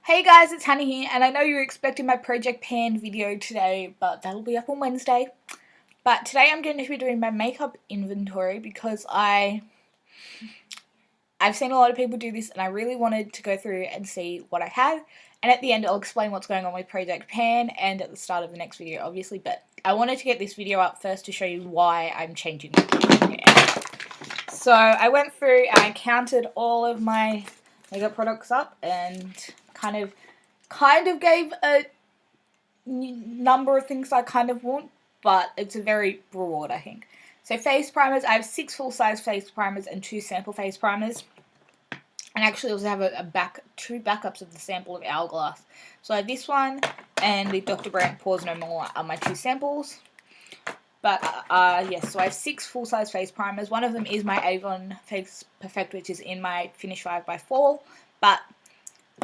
Hey guys, it's Hannah here, and I know you're expecting my Project Pan video today, but that'll be up on Wednesday. But today I'm going to be doing my makeup inventory because I've seen a lot of people do this and I really wanted to go through and see what I had. And at the end I'll explain what's going on with Project Pan and at the start of the next video obviously, but I wanted to get this video up first to show you why I'm changing my Project Pan. So I went through and I counted all of my makeup products up and kind of gave a number of things I kind of want, but it's a very broad, I think. So face primers, I have 6 full-size face primers and 2 sample face primers. And actually also have two backups of the sample of Hourglass. So I have this one and the Dr. Brandt Pores No More are my 2 samples. But yes, so I have 6 full-size face primers. One of them is my Avon Face Perfect, which is in my Finish 5 by Fall. But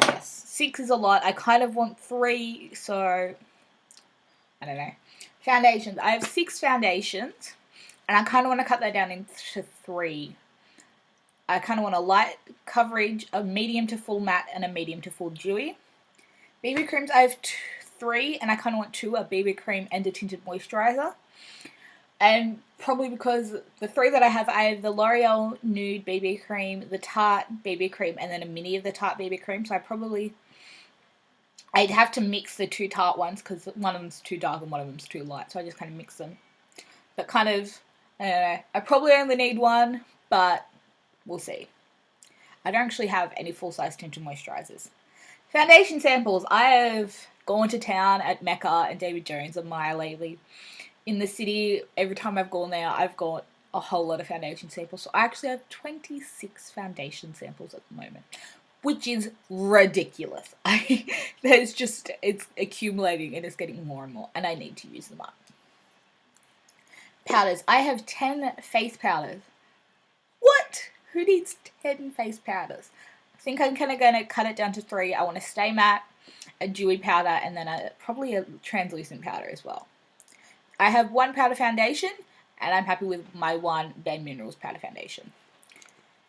yes, 6 is a lot. I kind of want 3, so I don't know. Foundations. I have 6 foundations, and I kind of want to cut that down into 3. I kind of want a light coverage, a medium to full matte, and a medium to full dewy. BB creams, I have 3, and I kind of want 2, a BB cream and a tinted moisturizer. And probably because the 3 that I have the L'Oreal Nude BB Cream, the Tarte BB Cream, and then a mini of the Tarte BB Cream. So I'd have to mix the 2 Tarte ones because one of them's too dark and one of them's too light. So I just kind of mix them. But kind of, I don't know. I probably only need 1, but we'll see. I don't actually have any full-size tinted moisturizers. Foundation samples. I have gone to town at Mecca and David Jones and Maya lately. In the city, every time I've gone there, I've got a whole lot of foundation samples. So I actually have 26 foundation samples at the moment, which is ridiculous. It's accumulating and it's getting more and more, and I need to use them up. Powders. I have 10 face powders. What? Who needs 10 face powders? I think I'm kind of going to cut it down to 3. I want a Stay Matte, a dewy powder, and then probably a translucent powder as well. I have 1 powder foundation, and I'm happy with my 1 Bare Minerals powder foundation.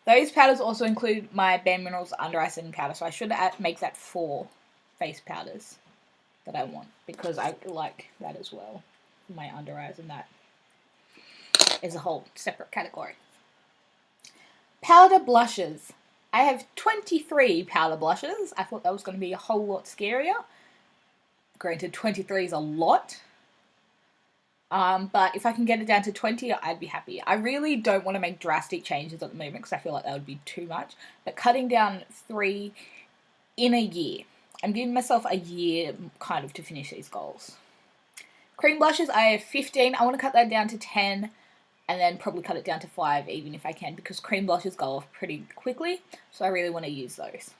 Those powders also include my Bare Minerals Under Eye Setting powder, so I should make that 4 face powders that I want, because I like that as well, my under eyes, and that is a whole separate category. Powder blushes. I have 23 powder blushes. I thought that was going to be a whole lot scarier. Granted, 23 is a lot. But if I can get it down to 20, I'd be happy. I really don't want to make drastic changes at the moment because I feel like that would be too much. But cutting down 3 in a year. I'm giving myself a year kind of to finish these goals. Cream blushes, I have 15. I want to cut that down to 10 and then probably cut it down to 5 even if I can, because cream blushes go off pretty quickly. So I really want to use those.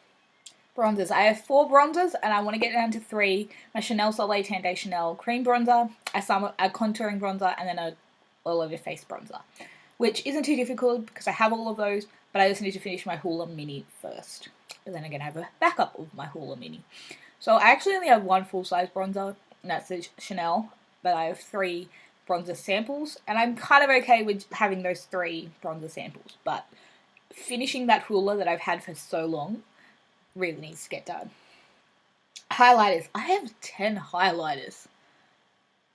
Bronzers. I have 4 bronzers and I want to get down to 3. My Chanel Soleil Tante Chanel cream bronzer, a contouring bronzer, and then a all over face bronzer. Which isn't too difficult because I have all of those, but I just need to finish my Hoola Mini first. But then I'm going to have a backup of my Hoola Mini. So I actually only have 1 full-size bronzer, and that's the Chanel, but I have 3 bronzer samples, and I'm kind of okay with having those 3 bronzer samples, but finishing that Hoola that I've had for so long really needs to get done. Highlighters. I have 10 highlighters.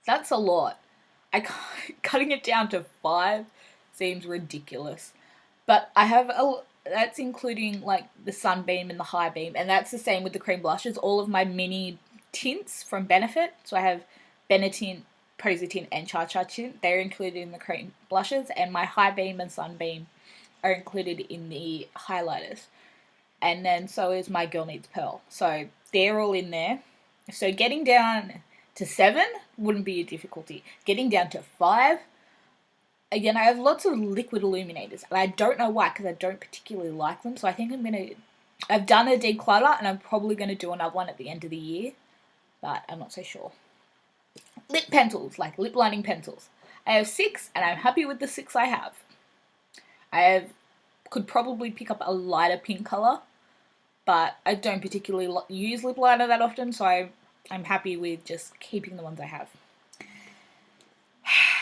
That's a lot. Cutting it down to 5 seems ridiculous. But I have that's including like the Sunbeam and the High Beam, and that's the same with the cream blushes. All of my mini tints from Benefit. So I have Benetint, Posy Tint, and Cha Cha Tint. They're included in the cream blushes, and my High Beam and Sunbeam are included in the highlighters. And then so is my Girl Needs Pearl. So they're all in there. So getting down to 7 wouldn't be a difficulty. Getting down to 5, again, I have lots of liquid illuminators. And I don't know why, because I don't particularly like them. So I think I've done a declutter, and I'm probably going to do another one at the end of the year. But I'm not so sure. Lip pencils, like lip lining pencils. I have 6, and I'm happy with the 6 I have. Could probably pick up a lighter pink colour, but I don't particularly use lip liner that often, so I'm happy with just keeping the ones I have.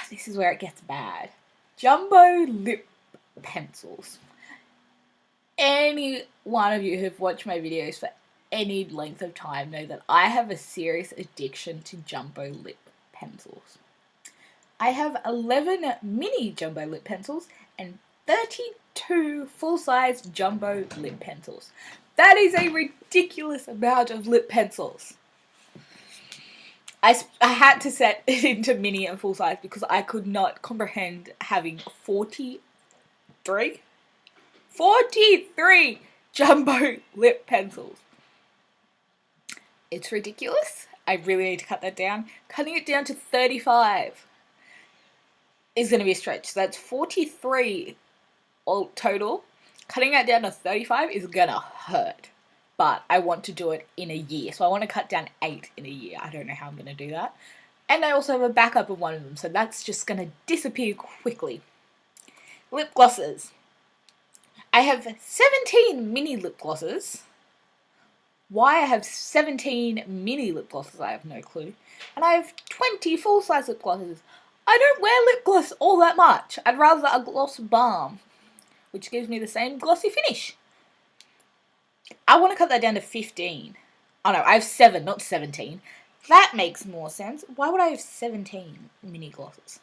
This is where it gets bad. Jumbo lip pencils. Any one of you who've watched my videos for any length of time know that I have a serious addiction to jumbo lip pencils. I have 11 mini jumbo lip pencils and 32 full-size jumbo lip pencils. That is a ridiculous amount of lip pencils. I had to set it into mini and full size because I could not comprehend having 43 jumbo lip pencils. It's ridiculous. I really need to cut that down. Cutting it down to 35 is going to be a stretch. So that's 43 all total. Cutting that down to 35 is going to hurt. But I want to do it in a year. So I want to cut down 8 in a year. I don't know how I'm going to do that. And I also have a backup of one of them. So that's just going to disappear quickly. Lip glosses. I have 17 mini lip glosses. Why I have 17 mini lip glosses, I have no clue. And I have 20 full-size lip glosses. I don't wear lip gloss all that much. I'd rather a gloss balm, which gives me the same glossy finish. I want to cut that down to 15. Oh no, I have 7, not 17. That makes more sense. Why would I have 17 mini glosses?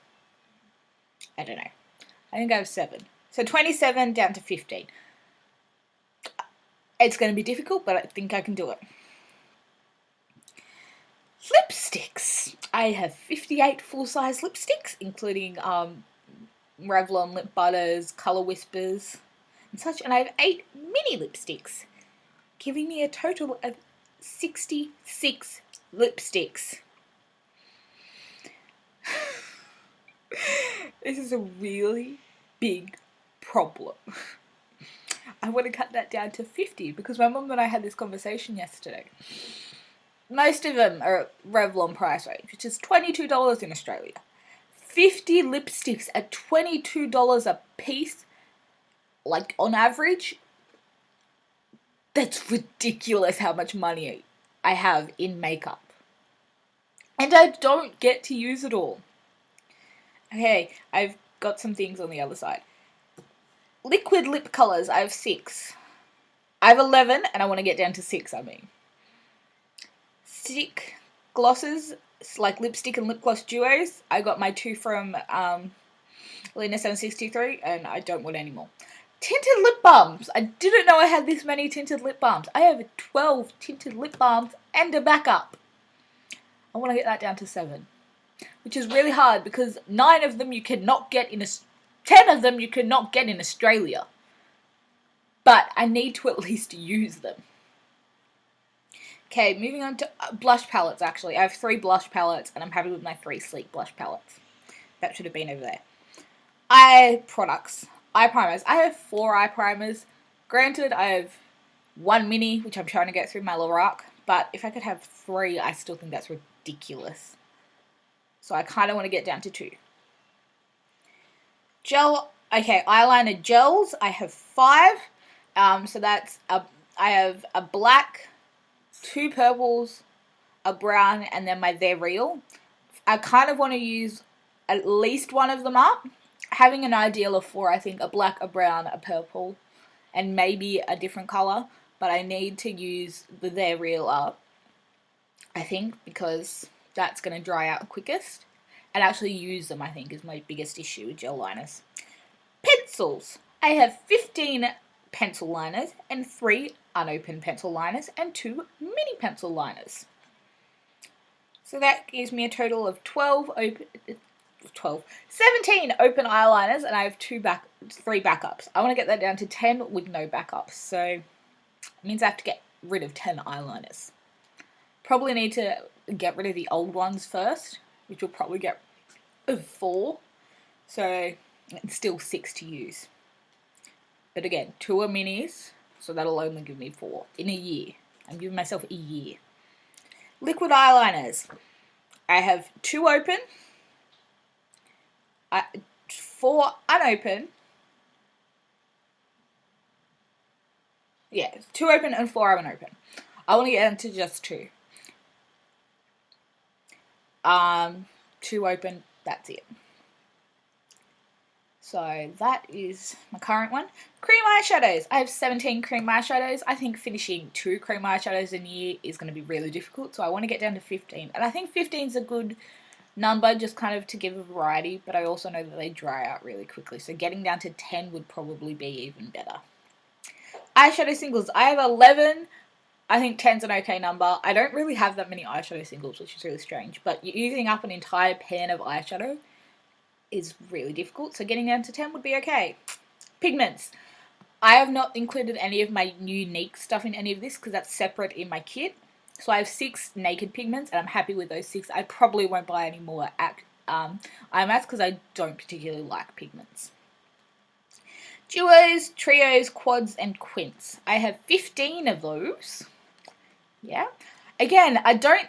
I don't know. I think I have 7. So 27 down to 15. It's going to be difficult, but I think I can do it. Lipsticks. I have 58 full-size lipsticks, including Revlon lip butters, colour whispers, and such. And I have 8 mini lipsticks, giving me a total of 66 lipsticks. This is a really big problem. I want to cut that down to 50 because my mum and I had this conversation yesterday. Most of them are Revlon price range, which is $22 in Australia. 50 lipsticks at $22 a piece, like on average. That's ridiculous how much money I have in makeup. And I don't get to use it all. Okay, I've got some things on the other side. Liquid lip colours, I have 6. I have 11 and I want to get down to 6, Stick glosses, like lipstick and lip gloss duos. I got my 2 from Lena 763 and I don't want any more. Tinted lip balms. I didn't know I had this many tinted lip balms. I have 12 tinted lip balms and a backup. I want to get that down to 7. Which is really hard because 9 of them you cannot get in 10 of them you cannot get in Australia. But I need to at least use them. Okay, moving on to blush palettes actually. I have 3 blush palettes and I'm happy with my 3 sleek blush palettes. That should have been over there. Eye products. Eye primers. I have 4 eye primers. Granted, I have 1 mini, which I'm trying to get through my Lorac. But if I could have 3, I still think that's ridiculous. So I kind of want to get down to 2. Gel. Okay, eyeliner gels. I have 5. So that's I have a black, 2 purples, a brown, and then my They're Real. I kind of want to use at least one of them up. Having an ideal of 4, I think, a black, a brown, a purple, and maybe a different colour. But I need to use the They're Real up, I think, because that's going to dry out quickest. And actually use them, I think, is my biggest issue with gel liners. Pencils. I have 15 pencil liners and 3 unopened pencil liners and 2 mini pencil liners. So that gives me a total of 17 open eyeliners, and I have 3 backups. I want to get that down to 10 with no backups, so it means I have to get rid of 10 eyeliners. Probably need to get rid of the old ones first, which will probably get 4, so it's still 6 to use. But again, 2 are minis, so that'll only give me 4 in a year. I'm giving myself a year. Liquid eyeliners. I have 2 open, 4 unopened. Yeah, 2 open and 4 unopened. I want to get into just 2. 2 open, that's it. So that is my current one. Cream eyeshadows. I have 17 cream eyeshadows. I think finishing 2 cream eyeshadows in a year is going to be really difficult, so I want to get down to 15. And I think 15 is a good number just kind of to give a variety, but I also know that they dry out really quickly, so getting down to 10 would probably be even better. Eyeshadow singles. I have 11. I think 10's an okay number. I don't really have that many eyeshadow singles, which is really strange, but using up an entire pan of eyeshadow is really difficult, so getting down to 10 would be okay. Pigments. I have not included any of my unique stuff in any of this because that's separate in my kit. So I have 6 naked pigments and I'm happy with those 6. I probably won't buy any more at IMATS because I don't particularly like pigments. Duos, trios, quads, and quints. I have 15 of those. Yeah. Again, I don't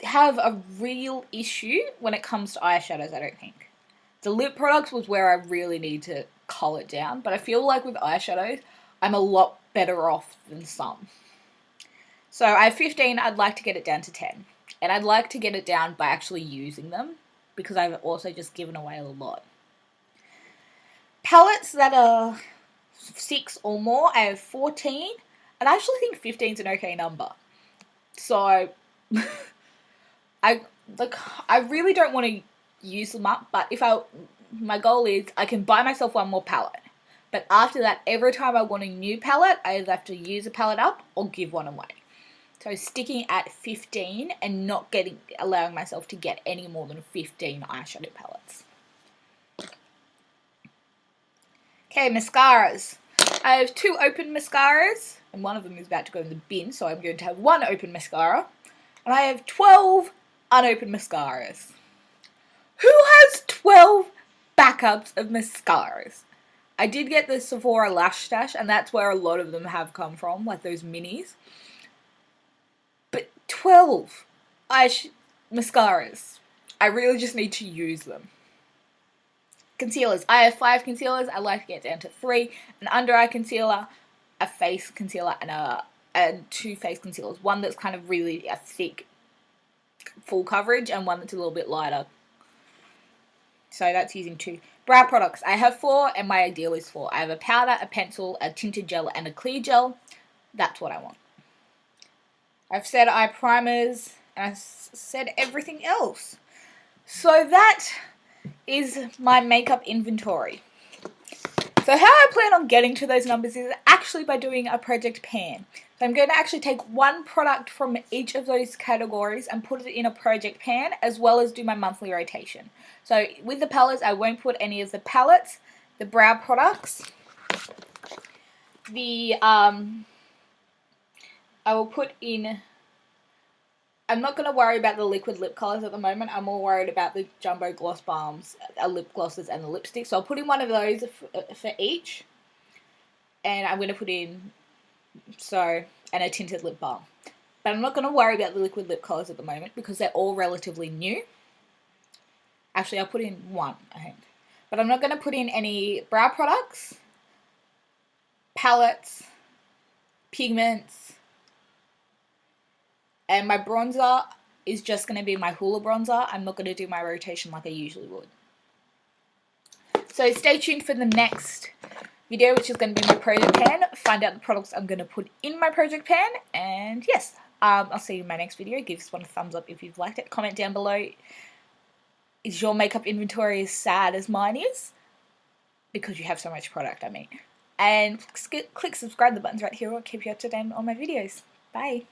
have a real issue when it comes to eyeshadows, I don't think. The lip products was where I really need to cull it down, but I feel like with eyeshadows, I'm a lot better off than some. So I have 15, I'd like to get it down to 10. And I'd like to get it down by actually using them, because I've also just given away a lot. Palettes that are 6 or more, I have 14, and I actually think 15 is an okay number. So, I really don't want to use them up, but my goal is I can buy myself one more palette, but after that, every time I want a new palette, I either have to use a palette up or give one away. So sticking at 15 and not allowing myself to get any more than 15 eyeshadow palettes. Okay, mascaras. I have 2 open mascaras, and one of them is about to go in the bin, so I'm going to have 1 open mascara, and I have 12 unopened mascaras. Who has 12 backups of mascaras? I did get the Sephora Lash Stash, and that's where a lot of them have come from, like those minis. But 12 mascaras. I really just need to use them. Concealers. I have 5 concealers. I like to get down to 3. An under eye concealer, a face concealer, and 2 face concealers. One that's kind of really a thick, full coverage, and one that's a little bit lighter. So that's using 2. Brow products. I have 4 and my ideal is 4. I have a powder, a pencil, a tinted gel, and a clear gel. That's what I want. I've said eye primers and I've said everything else. So that is my makeup inventory. So how I plan on getting to those numbers is actually by doing a project pan. So I'm going to actually take one product from each of those categories and put it in a project pan, as well as do my monthly rotation. So with the palettes, I won't put any of the palettes, the brow products, I will put in, I'm not going to worry about the liquid lip colours at the moment. I'm more worried about the jumbo gloss balms, lip glosses, and the lipsticks. So I'll put in one of those for each. And I'm going to put in, and a tinted lip balm. But I'm not going to worry about the liquid lip colours at the moment because they're all relatively new. Actually, I'll put in one, I think. But I'm not going to put in any brow products, palettes, pigments, and my bronzer is just going to be my Hoola bronzer. I'm not going to do my rotation like I usually would. So stay tuned for the next video, which is going to be my project pan. Find out the products I'm going to put in my project pan. And yes, I'll see you in my next video. Give this one a thumbs up if you've liked it. Comment down below, is your makeup inventory as sad as mine is? Because you have so much product, I mean. And click subscribe, the buttons right here will keep you up to date on all my videos. Bye.